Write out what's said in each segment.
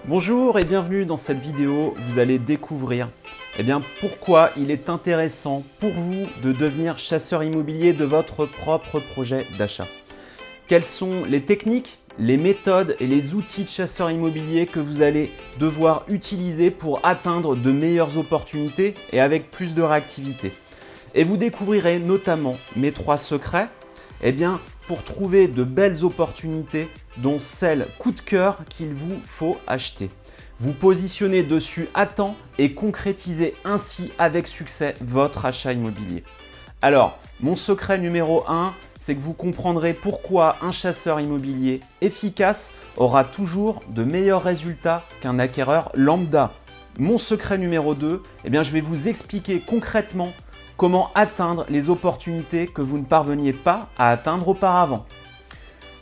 Bonjour et bienvenue dans cette vidéo. Vous allez découvrir pourquoi il est intéressant pour vous de devenir chasseur immobilier de votre propre projet d'achat. Quelles sont les techniques, les méthodes et les outils de chasseur immobilier que vous allez devoir utiliser pour atteindre de meilleures opportunités et avec plus de réactivité. Et vous découvrirez notamment mes 3 secrets pour trouver de belles opportunités, dont celle coup de cœur qu'il vous faut acheter. Vous positionnez dessus à temps et concrétisez ainsi avec succès votre achat immobilier. Alors, mon secret numéro 1, c'est que vous comprendrez pourquoi un chasseur immobilier efficace aura toujours de meilleurs résultats qu'un acquéreur lambda. Mon secret numéro 2, je vais vous expliquer concrètement comment atteindre les opportunités que vous ne parveniez pas à atteindre auparavant.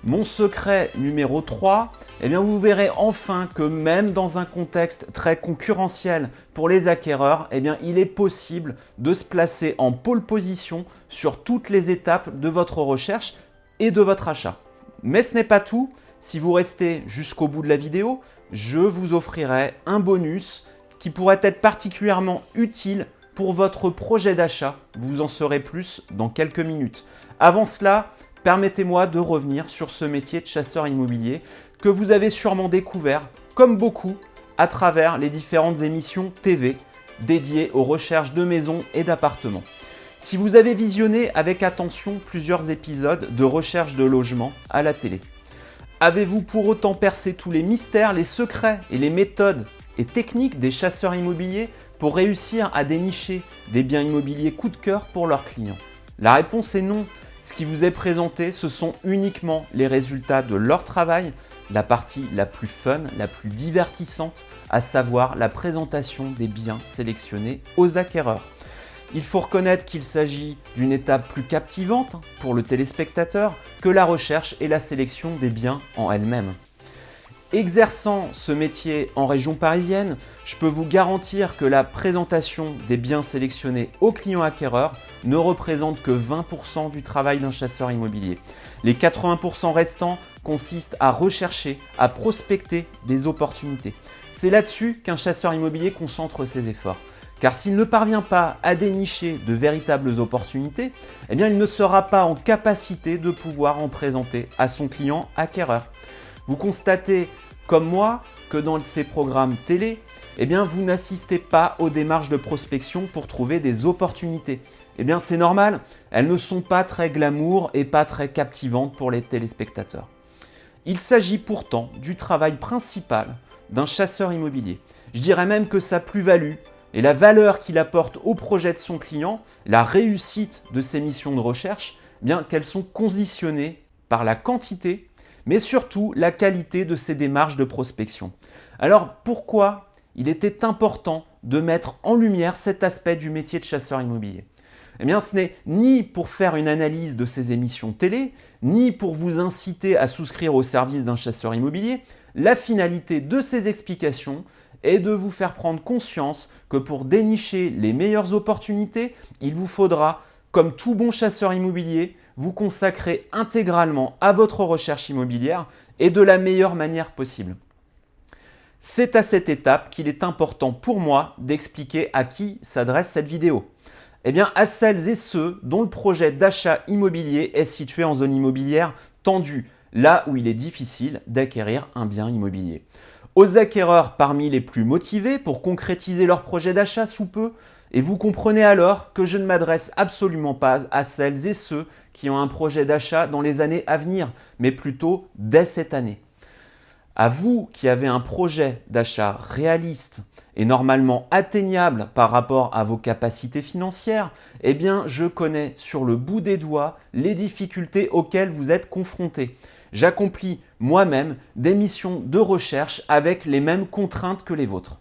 Mon secret numéro 3, vous verrez enfin que même dans un contexte très concurrentiel pour les acquéreurs, il est possible de se placer en pole position sur toutes les étapes de votre recherche et de votre achat. Mais ce n'est pas tout. Si vous restez jusqu'au bout de la vidéo, je vous offrirai un bonus qui pourrait être particulièrement utile pour votre projet d'achat. Vous en saurez plus dans quelques minutes. Avant cela, permettez-moi de revenir sur ce métier de chasseur immobilier que vous avez sûrement découvert, comme beaucoup, à travers les différentes émissions TV dédiées aux recherches de maisons et d'appartements. Si vous avez visionné avec attention plusieurs épisodes de recherche de logement à la télé, avez-vous pour autant percé tous les mystères, les secrets et les méthodes et techniques des chasseurs immobiliers pour réussir à dénicher des biens immobiliers coup de cœur pour leurs clients? La réponse est non. Ce qui vous est présenté, ce sont uniquement les résultats de leur travail, la partie la plus fun, la plus divertissante, à savoir la présentation des biens sélectionnés aux acquéreurs. Il faut reconnaître qu'il s'agit d'une étape plus captivante pour le téléspectateur que la recherche et la sélection des biens en elles-mêmes. Exerçant ce métier en région parisienne, je peux vous garantir que la présentation des biens sélectionnés aux clients acquéreurs ne représente que 20% du travail d'un chasseur immobilier. Les 80% restants consistent à rechercher, à prospecter des opportunités. C'est là-dessus qu'un chasseur immobilier concentre ses efforts. Car s'il ne parvient pas à dénicher de véritables opportunités, il ne sera pas en capacité de pouvoir en présenter à son client acquéreur. Vous constatez, comme moi, que dans ces programmes télé, vous n'assistez pas aux démarches de prospection pour trouver des opportunités. C'est normal, elles ne sont pas très glamour et pas très captivantes pour les téléspectateurs. Il s'agit pourtant du travail principal d'un chasseur immobilier. Je dirais même que sa plus-value et la valeur qu'il apporte au projet de son client, la réussite de ses missions de recherche, qu'elles sont conditionnées par la quantité mais surtout la qualité de ces démarches de prospection. Alors pourquoi il était important de mettre en lumière cet aspect du métier de chasseur immobilier? Ce n'est ni pour faire une analyse de ces émissions télé, ni pour vous inciter à souscrire au service d'un chasseur immobilier. La finalité de ces explications est de vous faire prendre conscience que pour dénicher les meilleures opportunités, il vous faudra, comme tout bon chasseur immobilier, vous consacrer intégralement à votre recherche immobilière et de la meilleure manière possible. C'est à cette étape qu'il est important pour moi d'expliquer à qui s'adresse cette vidéo. À celles et ceux dont le projet d'achat immobilier est situé en zone immobilière tendue, là où il est difficile d'acquérir un bien immobilier. Aux acquéreurs parmi les plus motivés pour concrétiser leur projet d'achat sous peu, et vous comprenez alors que je ne m'adresse absolument pas à celles et ceux qui ont un projet d'achat dans les années à venir, mais plutôt dès cette année. À vous qui avez un projet d'achat réaliste et normalement atteignable par rapport à vos capacités financières, je connais sur le bout des doigts les difficultés auxquelles vous êtes confrontés. J'accomplis moi-même des missions de recherche avec les mêmes contraintes que les vôtres,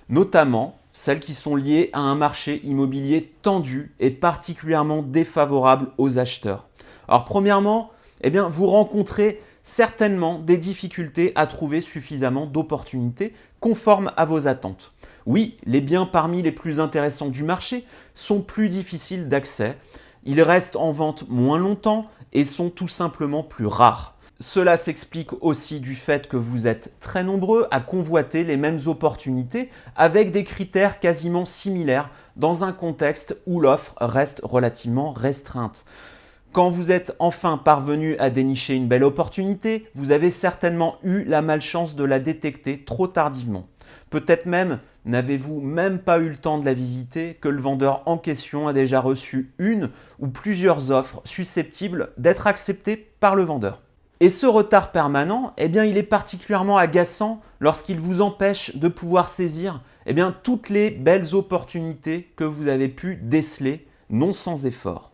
notamment celles qui sont liées à un marché immobilier tendu et particulièrement défavorable aux acheteurs. Alors premièrement, vous rencontrez certainement des difficultés à trouver suffisamment d'opportunités conformes à vos attentes. Oui, les biens parmi les plus intéressants du marché sont plus difficiles d'accès, ils restent en vente moins longtemps et sont tout simplement plus rares. Cela s'explique aussi du fait que vous êtes très nombreux à convoiter les mêmes opportunités avec des critères quasiment similaires dans un contexte où l'offre reste relativement restreinte. Quand vous êtes enfin parvenu à dénicher une belle opportunité, vous avez certainement eu la malchance de la détecter trop tardivement. Peut-être même n'avez-vous même pas eu le temps de la visiter que le vendeur en question a déjà reçu une ou plusieurs offres susceptibles d'être acceptées par le vendeur. Et ce retard permanent, il est particulièrement agaçant lorsqu'il vous empêche de pouvoir saisir toutes les belles opportunités que vous avez pu déceler, non sans effort.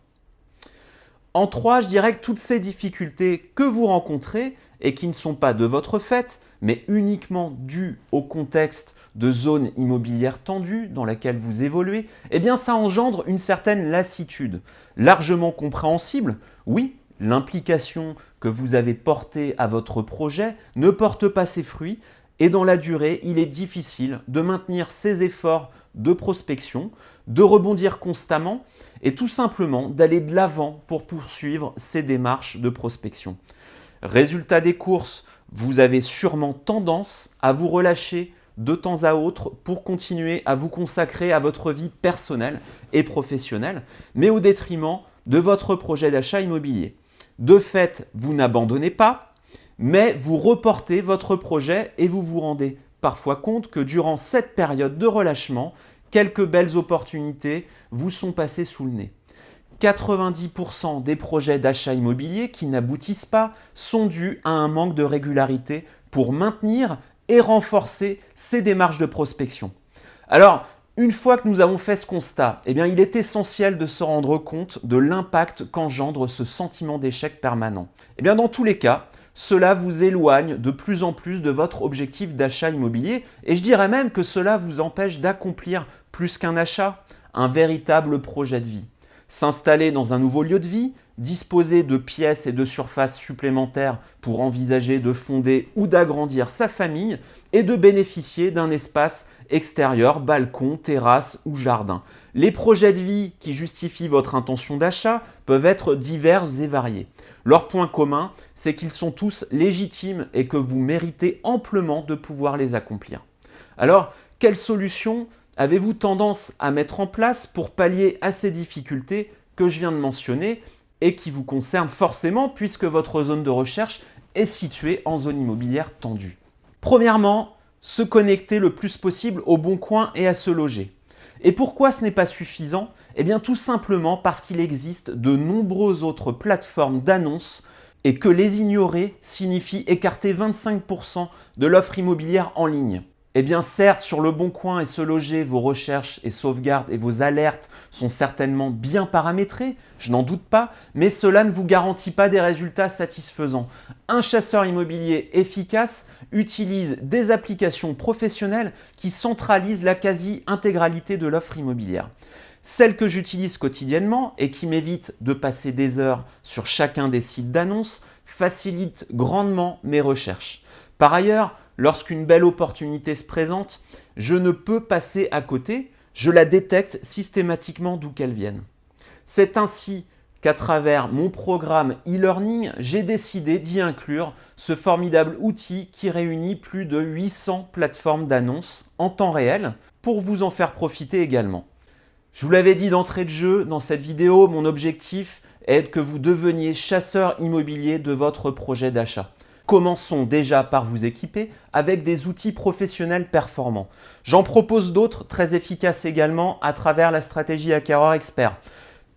En 3, je dirais que toutes ces difficultés que vous rencontrez et qui ne sont pas de votre fait, mais uniquement dues au contexte de zone immobilière tendue dans laquelle vous évoluez, ça engendre une certaine lassitude. Largement compréhensible, oui, l'implication que vous avez portée à votre projet ne porte pas ses fruits et dans la durée, il est difficile de maintenir ses efforts de prospection, de rebondir constamment et tout simplement d'aller de l'avant pour poursuivre ces démarches de prospection. Résultat des courses, vous avez sûrement tendance à vous relâcher de temps à autre pour continuer à vous consacrer à votre vie personnelle et professionnelle, mais au détriment de votre projet d'achat immobilier. De fait, vous n'abandonnez pas, mais vous reportez votre projet et vous vous rendez parfois compte que durant cette période de relâchement, quelques belles opportunités vous sont passées sous le nez. 90% des projets d'achat immobilier qui n'aboutissent pas sont dus à un manque de régularité pour maintenir et renforcer ces démarches de prospection. Alors, une fois que nous avons fait ce constat, il est essentiel de se rendre compte de l'impact qu'engendre ce sentiment d'échec permanent. Dans tous les cas, cela vous éloigne de plus en plus de votre objectif d'achat immobilier et je dirais même que cela vous empêche d'accomplir plus qu'un achat, un véritable projet de vie. S'installer dans un nouveau lieu de vie, disposer de pièces et de surfaces supplémentaires pour envisager de fonder ou d'agrandir sa famille et de bénéficier d'un espace extérieur, balcon, terrasse ou jardin. Les projets de vie qui justifient votre intention d'achat peuvent être divers et variés. Leur point commun, c'est qu'ils sont tous légitimes et que vous méritez amplement de pouvoir les accomplir. Alors, quelle solution avez-vous tendance à mettre en place pour pallier à ces difficultés que je viens de mentionner et qui vous concernent forcément puisque votre zone de recherche est située en zone immobilière tendue? Premièrement, se connecter le plus possible au bon coin et à se loger. Et pourquoi ce n'est pas suffisant? Tout simplement parce qu'il existe de nombreuses autres plateformes d'annonces et que les ignorer signifie écarter 25% de l'offre immobilière en ligne. Certes, sur le bon coin et se loger, vos recherches et sauvegardes et vos alertes sont certainement bien paramétrées, je n'en doute pas, mais cela ne vous garantit pas des résultats satisfaisants. Un chasseur immobilier efficace utilise des applications professionnelles qui centralisent la quasi-intégralité de l'offre immobilière. Celle que j'utilise quotidiennement et qui m'évite de passer des heures sur chacun des sites d'annonces facilite grandement mes recherches. Par ailleurs, lorsqu'une belle opportunité se présente, je ne peux passer à côté, je la détecte systématiquement d'où qu'elle vienne. C'est ainsi qu'à travers mon programme e-learning, j'ai décidé d'y inclure ce formidable outil qui réunit plus de 800 plateformes d'annonces en temps réel pour vous en faire profiter également. Je vous l'avais dit d'entrée de jeu dans cette vidéo, mon objectif est que vous deveniez chasseur immobilier de votre projet d'achat. Commençons déjà par vous équiper avec des outils professionnels performants. J'en propose d'autres très efficaces également à travers la stratégie Acquéreur Expert.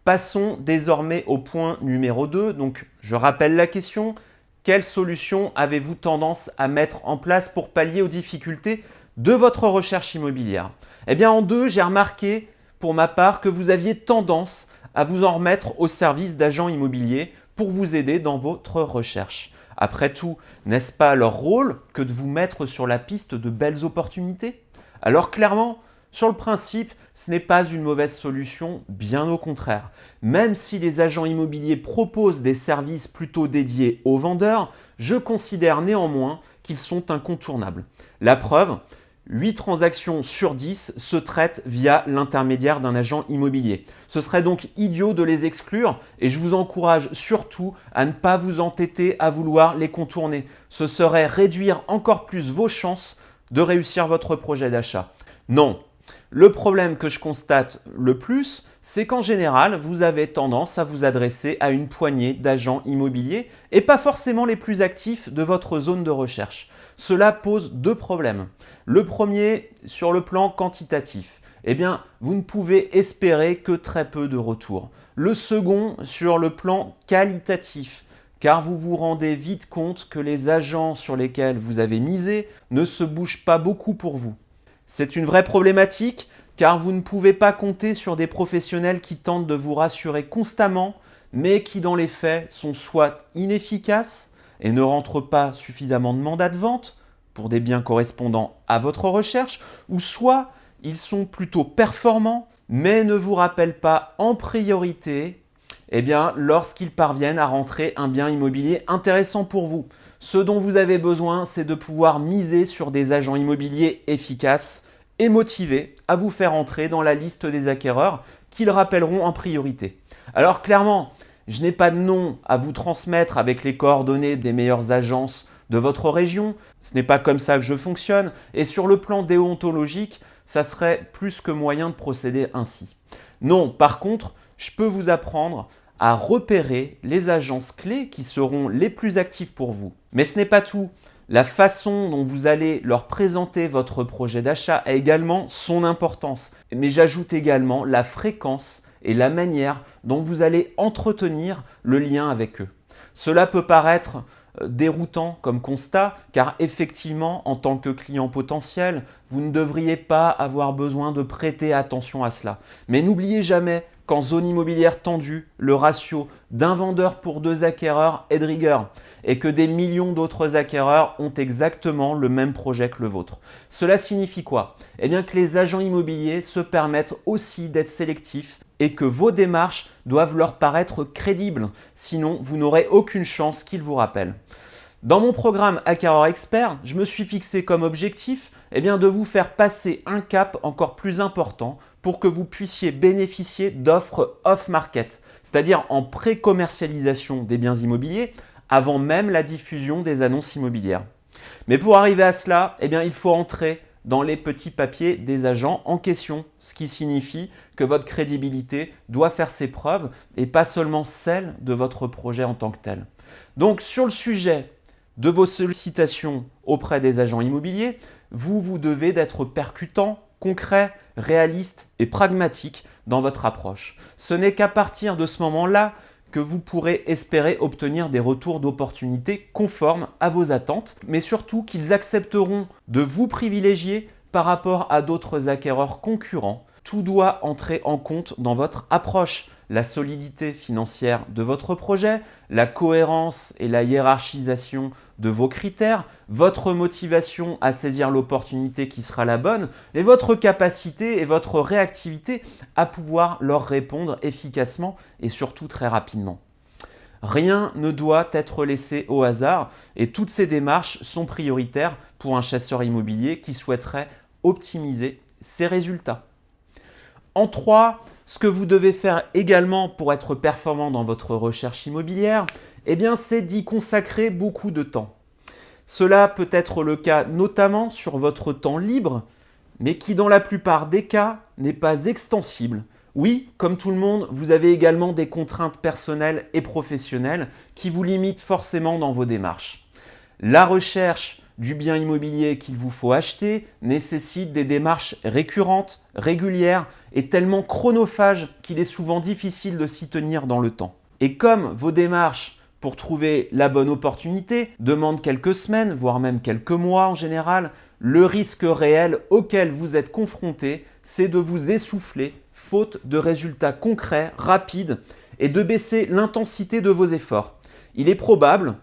Passons désormais au point numéro 2. Donc, je rappelle la question. Quelle solution avez-vous tendance à mettre en place pour pallier aux difficultés de votre recherche immobilière? En 2, j'ai remarqué pour ma part que vous aviez tendance à vous en remettre au service d'agents immobiliers pour vous aider dans votre recherche. Après tout, n'est-ce pas leur rôle que de vous mettre sur la piste de belles opportunités? Alors clairement, sur le principe, ce n'est pas une mauvaise solution, bien au contraire. Même si les agents immobiliers proposent des services plutôt dédiés aux vendeurs, je considère néanmoins qu'ils sont incontournables. La preuve, 8 transactions sur 10 se traitent via l'intermédiaire d'un agent immobilier. Ce serait donc idiot de les exclure et je vous encourage surtout à ne pas vous entêter à vouloir les contourner. Ce serait réduire encore plus vos chances de réussir votre projet d'achat. Non, le problème que je constate le plus, c'est qu'en général, vous avez tendance à vous adresser à une poignée d'agents immobiliers et pas forcément les plus actifs de votre zone de recherche. Cela pose 2 problèmes. Le premier, sur le plan quantitatif, vous ne pouvez espérer que très peu de retours. Le second, sur le plan qualitatif, car vous vous rendez vite compte que les agents sur lesquels vous avez misé ne se bougent pas beaucoup pour vous. C'est une vraie problématique car vous ne pouvez pas compter sur des professionnels qui tentent de vous rassurer constamment, mais qui dans les faits sont soit inefficaces et ne rentrent pas suffisamment de mandats de vente pour des biens correspondant à votre recherche, ou soit ils sont plutôt performants, mais ne vous rappellent pas en priorité lorsqu'ils parviennent à rentrer un bien immobilier intéressant pour vous. Ce dont vous avez besoin, c'est de pouvoir miser sur des agents immobiliers efficaces et motivés à vous faire entrer dans la liste des acquéreurs qu'ils rappelleront en priorité. Alors clairement, je n'ai pas de nom à vous transmettre avec les coordonnées des meilleures agences de votre région. Ce n'est pas comme ça que je fonctionne et sur le plan déontologique, ça serait plus que moyen de procéder ainsi. Non, par contre, je peux vous apprendre à repérer les agences clés qui seront les plus actives pour vous. Mais ce n'est pas tout. La façon dont vous allez leur présenter votre projet d'achat a également son importance. Mais j'ajoute également la fréquence et la manière dont vous allez entretenir le lien avec eux. Cela peut paraître déroutant comme constat, car effectivement, en tant que client potentiel, vous ne devriez pas avoir besoin de prêter attention à cela. Mais n'oubliez jamais qu'en zone immobilière tendue, le ratio d'un vendeur pour 2 acquéreurs est de rigueur et que des millions d'autres acquéreurs ont exactement le même projet que le vôtre. Cela signifie quoi? Que les agents immobiliers se permettent aussi d'être sélectifs et que vos démarches doivent leur paraître crédibles, sinon vous n'aurez aucune chance qu'ils vous rappellent. Dans mon programme Acquéreur Expert, je me suis fixé comme objectif de vous faire passer un cap encore plus important pour que vous puissiez bénéficier d'offres off-market, c'est-à-dire en pré-commercialisation des biens immobiliers avant même la diffusion des annonces immobilières. Mais pour arriver à cela, il faut entrer dans les petits papiers des agents en question, ce qui signifie que votre crédibilité doit faire ses preuves et pas seulement celle de votre projet en tant que tel. Donc sur le sujet de vos sollicitations auprès des agents immobiliers, vous devez d'être percutant, concret, réaliste et pragmatique dans votre approche. Ce n'est qu'à partir de ce moment-là que vous pourrez espérer obtenir des retours d'opportunités conformes à vos attentes, mais surtout qu'ils accepteront de vous privilégier par rapport à d'autres acquéreurs concurrents. Tout doit entrer en compte dans votre approche. La solidité financière de votre projet, la cohérence et la hiérarchisation de vos critères, votre motivation à saisir l'opportunité qui sera la bonne et votre capacité et votre réactivité à pouvoir leur répondre efficacement et surtout très rapidement. Rien ne doit être laissé au hasard et toutes ces démarches sont prioritaires pour un chasseur immobilier qui souhaiterait optimiser ses résultats. En 3, ce que vous devez faire également pour être performant dans votre recherche immobilière, c'est d'y consacrer beaucoup de temps. Cela peut être le cas notamment sur votre temps libre, mais qui dans la plupart des cas n'est pas extensible. Oui, comme tout le monde, vous avez également des contraintes personnelles et professionnelles qui vous limitent forcément dans vos démarches. La recherche du bien immobilier qu'il vous faut acheter nécessite des démarches récurrentes, régulières et tellement chronophages qu'il est souvent difficile de s'y tenir dans le temps. Et comme vos démarches pour trouver la bonne opportunité demandent quelques semaines, voire même quelques mois en général, le risque réel auquel vous êtes confronté, c'est de vous essouffler faute de résultats concrets, rapides et de baisser l'intensité de vos efforts. Il est probable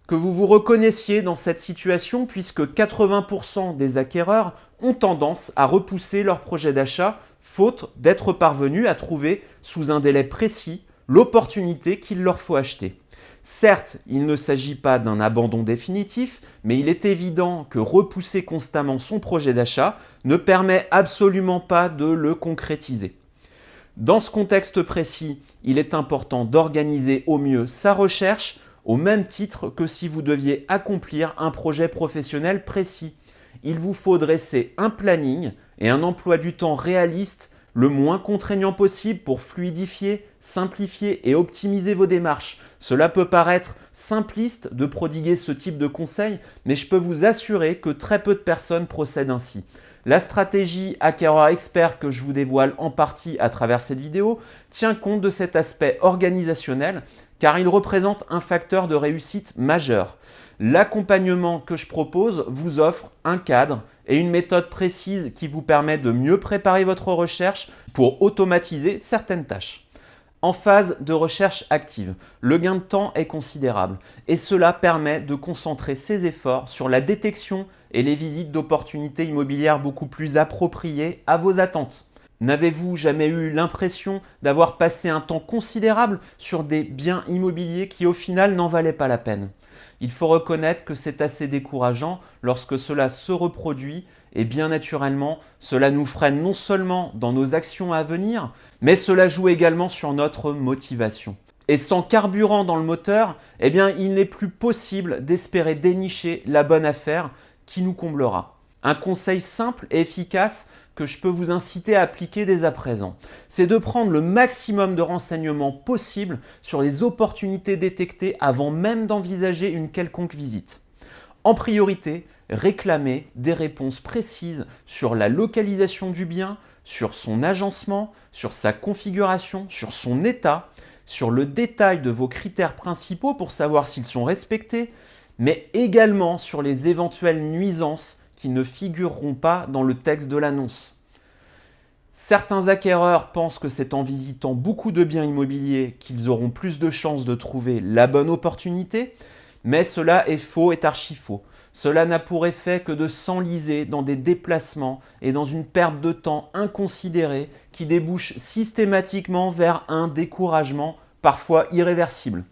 que vous vous reconnaissiez dans cette situation puisque 80% des acquéreurs ont tendance à repousser leur projet d'achat faute d'être parvenus à trouver sous un délai précis l'opportunité qu'il leur faut acheter. Certes, il ne s'agit pas d'un abandon définitif, mais il est évident que repousser constamment son projet d'achat ne permet absolument pas de le concrétiser. Dans ce contexte précis, il est important d'organiser au mieux sa recherche au même titre que si vous deviez accomplir un projet professionnel précis. Il vous faut dresser un planning et un emploi du temps réaliste, le moins contraignant possible pour fluidifier, simplifier et optimiser vos démarches. Cela peut paraître simpliste de prodiguer ce type de conseils, mais je peux vous assurer que très peu de personnes procèdent ainsi. La stratégie Acquéreur Expert que je vous dévoile en partie à travers cette vidéo tient compte de cet aspect organisationnel car il représente un facteur de réussite majeur. L'accompagnement que je propose vous offre un cadre et une méthode précise qui vous permet de mieux préparer votre recherche pour automatiser certaines tâches. En phase de recherche active, le gain de temps est considérable et cela permet de concentrer ses efforts sur la détection et les visites d'opportunités immobilières beaucoup plus appropriées à vos attentes. N'avez-vous jamais eu l'impression d'avoir passé un temps considérable sur des biens immobiliers qui au final n'en valaient pas la peine ? Il faut reconnaître que c'est assez décourageant lorsque cela se reproduit et bien naturellement, cela nous freine non seulement dans nos actions à venir, mais cela joue également sur notre motivation. Et sans carburant dans le moteur, eh bien, il n'est plus possible d'espérer dénicher la bonne affaire qui nous comblera. Un conseil simple et efficace que je peux vous inciter à appliquer dès à présent, c'est de prendre le maximum de renseignements possibles sur les opportunités détectées avant même d'envisager une quelconque visite. En priorité, réclamez des réponses précises sur la localisation du bien, sur son agencement, sur sa configuration, sur son état, sur le détail de vos critères principaux pour savoir s'ils sont respectés, mais également sur les éventuelles nuisances qui ne figureront pas dans le texte de l'annonce. Certains acquéreurs pensent que c'est en visitant beaucoup de biens immobiliers qu'ils auront plus de chances de trouver la bonne opportunité, mais cela est faux et archi faux. Cela n'a pour effet que de s'enliser dans des déplacements et dans une perte de temps inconsidérée qui débouche systématiquement vers un découragement parfois irréversible.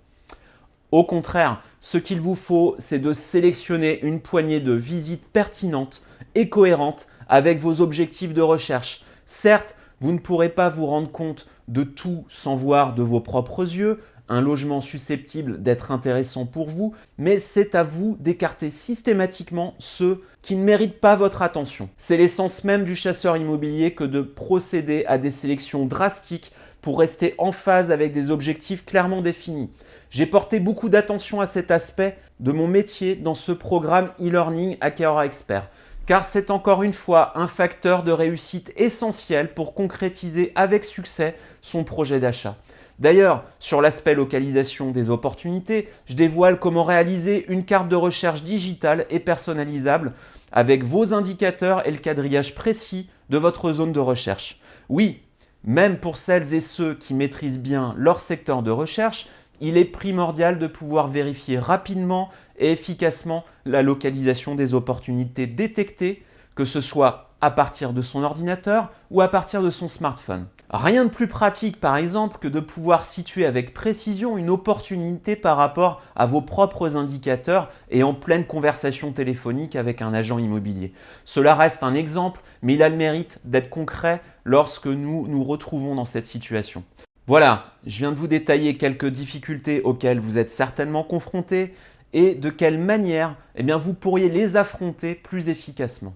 Au contraire, ce qu'il vous faut, c'est de sélectionner une poignée de visites pertinentes et cohérentes avec vos objectifs de recherche. Certes, vous ne pourrez pas vous rendre compte de tout sans voir de vos propres yeux, un logement susceptible d'être intéressant pour vous, mais c'est à vous d'écarter systématiquement ceux qui ne méritent pas votre attention. C'est l'essence même du chasseur immobilier que de procéder à des sélections drastiques pour rester en phase avec des objectifs clairement définis. J'ai porté beaucoup d'attention à cet aspect de mon métier dans ce programme e-learning Acquéreur Expert, car c'est encore une fois un facteur de réussite essentiel pour concrétiser avec succès son projet d'achat. D'ailleurs, sur l'aspect localisation des opportunités, je dévoile comment réaliser une carte de recherche digitale et personnalisable avec vos indicateurs et le quadrillage précis de votre zone de recherche. Oui, même pour celles et ceux qui maîtrisent bien leur secteur de recherche, il est primordial de pouvoir vérifier rapidement et efficacement la localisation des opportunités détectées, que ce soit à partir de son ordinateur ou à partir de son smartphone. Rien de plus pratique par exemple que de pouvoir situer avec précision une opportunité par rapport à vos propres indicateurs et en pleine conversation téléphonique avec un agent immobilier. Cela reste un exemple, mais il a le mérite d'être concret lorsque nous nous retrouvons dans cette situation. Voilà, je viens de vous détailler quelques difficultés auxquelles vous êtes certainement confrontés et de quelle manière vous pourriez les affronter plus efficacement.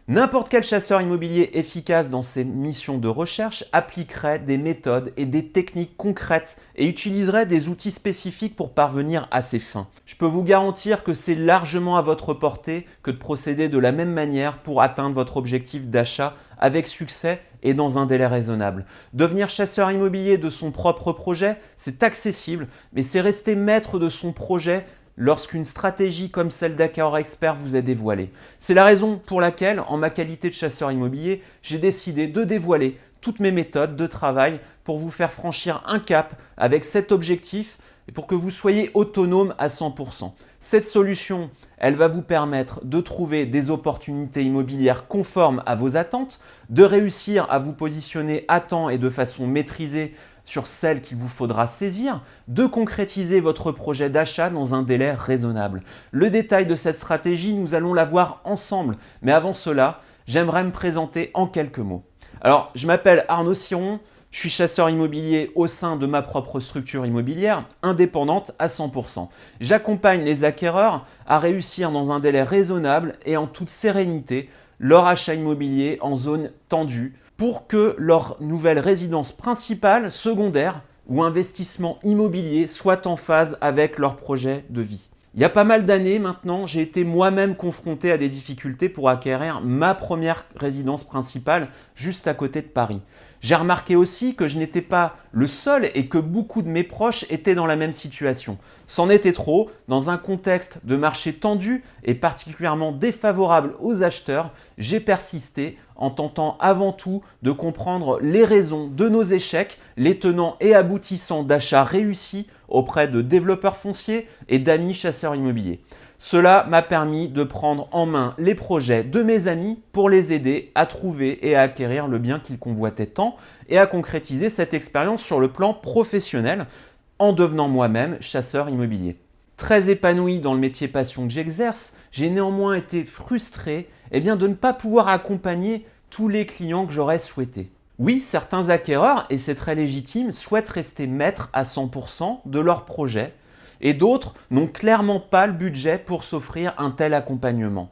N'importe quel chasseur immobilier efficace dans ses missions de recherche appliquerait des méthodes et des techniques concrètes et utiliserait des outils spécifiques pour parvenir à ses fins. Je peux vous garantir que c'est largement à votre portée que de procéder de la même manière pour atteindre votre objectif d'achat avec succès et dans un délai raisonnable. Devenir chasseur immobilier de son propre projet, c'est accessible, mais c'est rester maître de son projet lorsqu'une stratégie comme celle d'Acquéreur Expert vous est dévoilée. C'est la raison pour laquelle, en ma qualité de chasseur immobilier, j'ai décidé de dévoiler toutes mes méthodes de travail pour vous faire franchir un cap avec cet objectif et pour que vous soyez autonome à 100%. Cette solution, elle va vous permettre de trouver des opportunités immobilières conformes à vos attentes, de réussir à vous positionner à temps et de façon maîtrisée sur celles qu'il vous faudra saisir, de concrétiser votre projet d'achat dans un délai raisonnable. Le détail de cette stratégie, nous allons la voir ensemble. Mais avant cela, j'aimerais me présenter en quelques mots. Alors, je m'appelle Arnaud Siron, je suis chasseur immobilier au sein de ma propre structure immobilière, indépendante à 100%. J'accompagne les acquéreurs à réussir dans un délai raisonnable et en toute sérénité leur achat immobilier en zone tendue pour que leur nouvelle résidence principale, secondaire ou investissement immobilier soit en phase avec leur projet de vie. Il y a pas mal d'années maintenant, j'ai été moi-même confronté à des difficultés pour acquérir ma première résidence principale juste à côté de Paris. J'ai remarqué aussi que je n'étais pas le seul et que beaucoup de mes proches étaient dans la même situation. C'en était trop, dans un contexte de marché tendu et particulièrement défavorable aux acheteurs, j'ai persisté en tentant avant tout de comprendre les raisons de nos échecs, les tenants et aboutissants d'achats réussis auprès de développeurs fonciers et d'amis chasseurs immobiliers. Cela m'a permis de prendre en main les projets de mes amis pour les aider à trouver et à acquérir le bien qu'ils convoitaient tant et à concrétiser cette expérience sur le plan professionnel en devenant moi-même chasseur immobilier. Très épanoui dans le métier passion que j'exerce, j'ai néanmoins été frustré de ne pas pouvoir accompagner tous les clients que j'aurais souhaité. Oui, certains acquéreurs, et c'est très légitime, souhaitent rester maîtres à 100% de leur projet et d'autres n'ont clairement pas le budget pour s'offrir un tel accompagnement.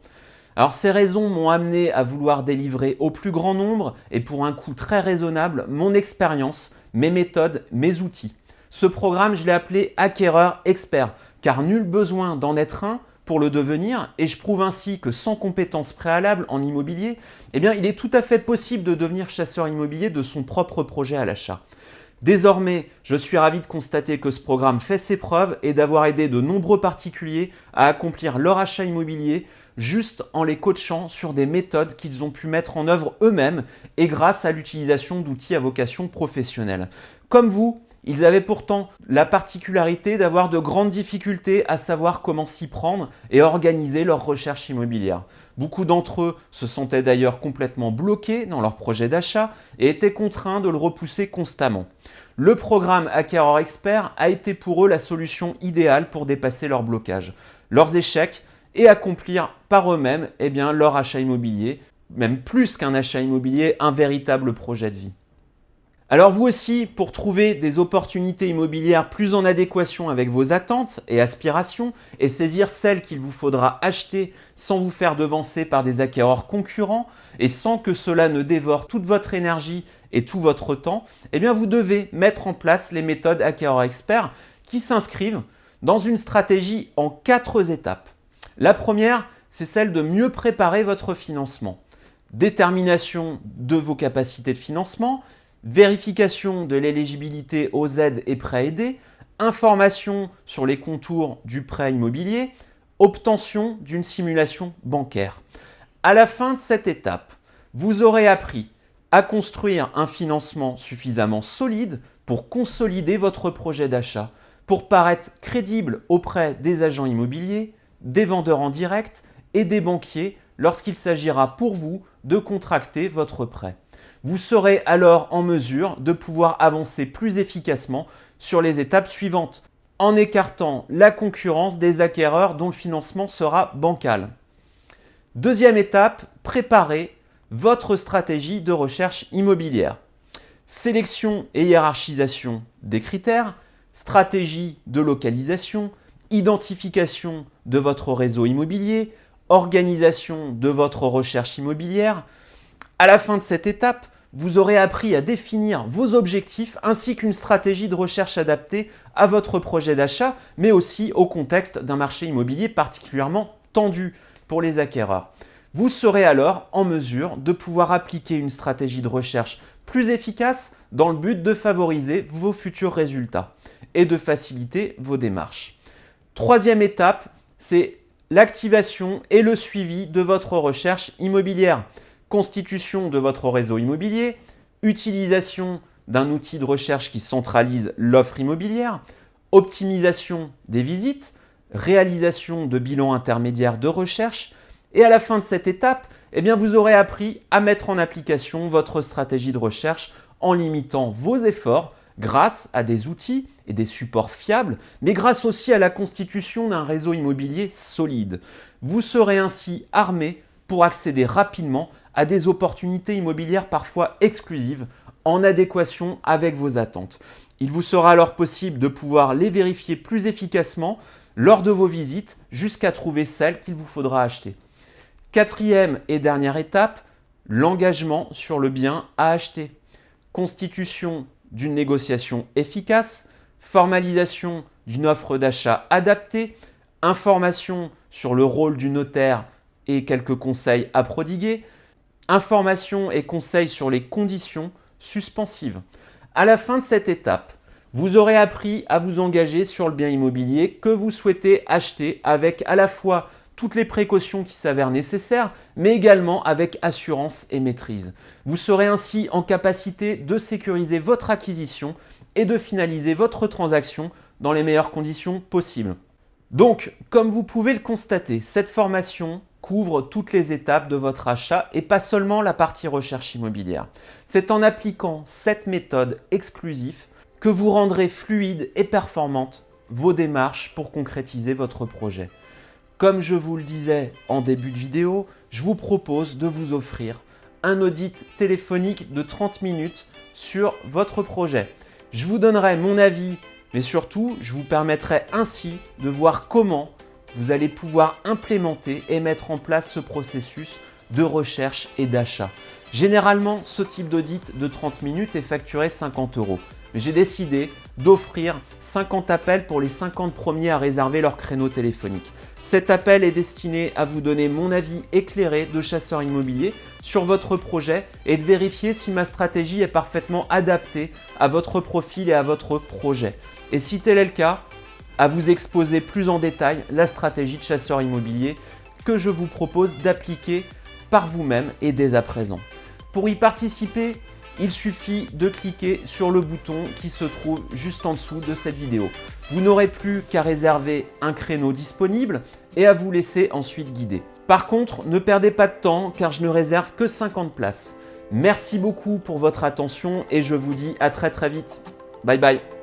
Alors ces raisons m'ont amené à vouloir délivrer au plus grand nombre et pour un coût très raisonnable mon expérience, mes méthodes, mes outils. Ce programme, je l'ai appelé Acquéreur Expert, car nul besoin d'en être un pour le devenir et je prouve ainsi que sans compétences préalables en immobilier, il est tout à fait possible de devenir chasseur immobilier de son propre projet à l'achat. Désormais, je suis ravi de constater que ce programme fait ses preuves et d'avoir aidé de nombreux particuliers à accomplir leur achat immobilier juste en les coachant sur des méthodes qu'ils ont pu mettre en œuvre eux-mêmes et grâce à l'utilisation d'outils à vocation professionnelle. Comme vous, ils avaient pourtant la particularité d'avoir de grandes difficultés à savoir comment s'y prendre et organiser leur recherche immobilière. Beaucoup d'entre eux se sentaient d'ailleurs complètement bloqués dans leur projet d'achat et étaient contraints de le repousser constamment. Le programme Acquéreur Expert a été pour eux la solution idéale pour dépasser leur blocage, leurs échecs et accomplir par eux-mêmes leur achat immobilier, même plus qu'un achat immobilier, un véritable projet de vie. Alors vous aussi, pour trouver des opportunités immobilières plus en adéquation avec vos attentes et aspirations et saisir celles qu'il vous faudra acheter sans vous faire devancer par des acquéreurs concurrents et sans que cela ne dévore toute votre énergie et tout votre temps, vous devez mettre en place les méthodes Acquéreur Expert qui s'inscrivent dans une stratégie en 4 étapes. La première, c'est celle de mieux préparer votre financement. Détermination de vos capacités de financement, vérification de l'éligibilité aux aides et prêts aidés, information sur les contours du prêt immobilier, obtention d'une simulation bancaire. À la fin de cette étape, vous aurez appris à construire un financement suffisamment solide pour consolider votre projet d'achat, pour paraître crédible auprès des agents immobiliers, des vendeurs en direct et des banquiers lorsqu'il s'agira pour vous de contracter votre prêt. Vous serez alors en mesure de pouvoir avancer plus efficacement sur les étapes suivantes, en écartant la concurrence des acquéreurs dont le financement sera bancal. Deuxième étape, préparer votre stratégie de recherche immobilière. Sélection et hiérarchisation des critères, stratégie de localisation, identification de votre réseau immobilier, organisation de votre recherche immobilière. À la fin de cette étape, vous aurez appris à définir vos objectifs ainsi qu'une stratégie de recherche adaptée à votre projet d'achat, mais aussi au contexte d'un marché immobilier particulièrement tendu pour les acquéreurs. Vous serez alors en mesure de pouvoir appliquer une stratégie de recherche plus efficace dans le but de favoriser vos futurs résultats et de faciliter vos démarches. Troisième étape, c'est l'activation et le suivi de votre recherche immobilière. Constitution de votre réseau immobilier, utilisation d'un outil de recherche qui centralise l'offre immobilière, optimisation des visites, réalisation de bilans intermédiaires de recherche et à la fin de cette étape, vous aurez appris à mettre en application votre stratégie de recherche en limitant vos efforts grâce à des outils et des supports fiables, mais grâce aussi à la constitution d'un réseau immobilier solide. Vous serez ainsi armé pour accéder rapidement à des opportunités immobilières parfois exclusives en adéquation avec vos attentes. Il vous sera alors possible de pouvoir les vérifier plus efficacement lors de vos visites jusqu'à trouver celle qu'il vous faudra acheter. Quatrième et dernière étape, l'engagement sur le bien à acheter. Constitution d'une négociation efficace, formalisation d'une offre d'achat adaptée, information sur le rôle du notaire et quelques conseils à prodiguer, information et conseils sur les conditions suspensives. À la fin de cette étape, vous aurez appris à vous engager sur le bien immobilier que vous souhaitez acheter avec à la fois toutes les précautions qui s'avèrent nécessaires, mais également avec assurance et maîtrise. Vous serez ainsi en capacité de sécuriser votre acquisition et de finaliser votre transaction dans les meilleures conditions possibles. Donc, comme vous pouvez le constater, cette formation couvre toutes les étapes de votre achat et pas seulement la partie recherche immobilière. C'est en appliquant cette méthode exclusive que vous rendrez fluide et performante vos démarches pour concrétiser votre projet. Comme je vous le disais en début de vidéo, je vous propose de vous offrir un audit téléphonique de 30 minutes sur votre projet. Je vous donnerai mon avis, mais surtout, je vous permettrai ainsi de voir comment vous allez pouvoir implémenter et mettre en place ce processus de recherche et d'achat. Généralement, ce type d'audit de 30 minutes est facturé 50 €. Mais j'ai décidé d'offrir 50 appels pour les 50 premiers à réserver leur créneau téléphonique. Cet appel est destiné à vous donner mon avis éclairé de chasseur immobilier sur votre projet et de vérifier si ma stratégie est parfaitement adaptée à votre profil et à votre projet. Et si tel est le cas, à vous exposer plus en détail la stratégie de chasseur immobilier que je vous propose d'appliquer par vous-même et dès à présent. Pour y participer, il suffit de cliquer sur le bouton qui se trouve juste en dessous de cette vidéo. Vous n'aurez plus qu'à réserver un créneau disponible et à vous laisser ensuite guider. Par contre, ne perdez pas de temps car je ne réserve que 50 places. Merci beaucoup pour votre attention et je vous dis à très vite. Bye bye.